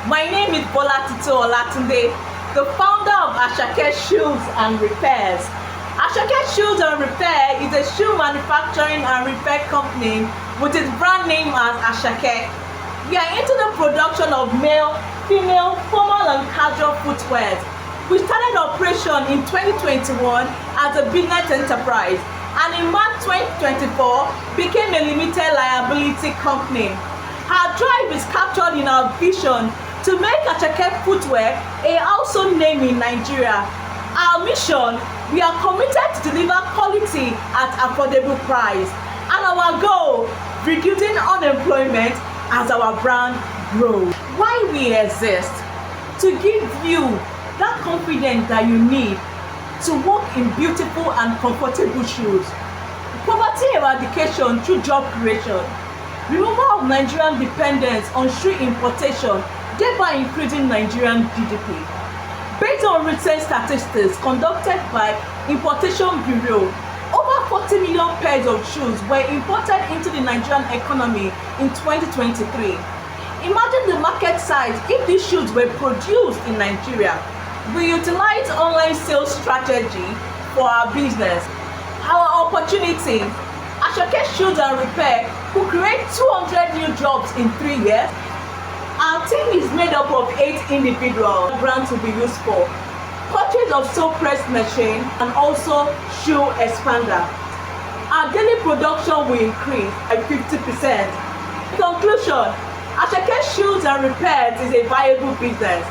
My name is Bolatito Olatunde, the founder of Àsàké Shoes and Repairs. Àsàké Shoes and Repair is a shoe manufacturing and repair company with its brand name as Asake. We are into the production of male, female, formal and casual footwear. We started operation in 2021 as a business enterprise and in March 2024 became a limited liability company. Our drive is captured in our vision to make Asake footwear a household name in Nigeria. Our mission, we are committed to deliver quality at affordable price, and our goal, reducing unemployment as our brand grows. Why we exist? To give you that confidence that you need to walk in beautiful and comfortable shoes. Poverty eradication through job creation. Removal of Nigerian dependence on shoe importation, thereby increasing Nigerian GDP. Based on recent statistics conducted by Importation Bureau, over 40 million pairs of shoes were imported into the Nigerian economy in 2023. Imagine the market size if these shoes were produced in Nigeria. We utilize online sales strategy for our business. Our opportunity, Àsàké Shoes and Repair will create 200 new jobs in 3 years. Our team is made up of 8 individuals. Brands will be used for purchase of soap press machine and also shoe expander. Our daily production will increase by 50%. In conclusion, Àsàké Shoes and Repairs is a viable business,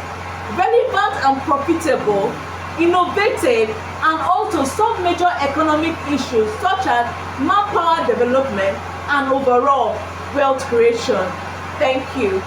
relevant and profitable, innovative, and also solve major economic issues such as manpower development and overall wealth creation. Thank you.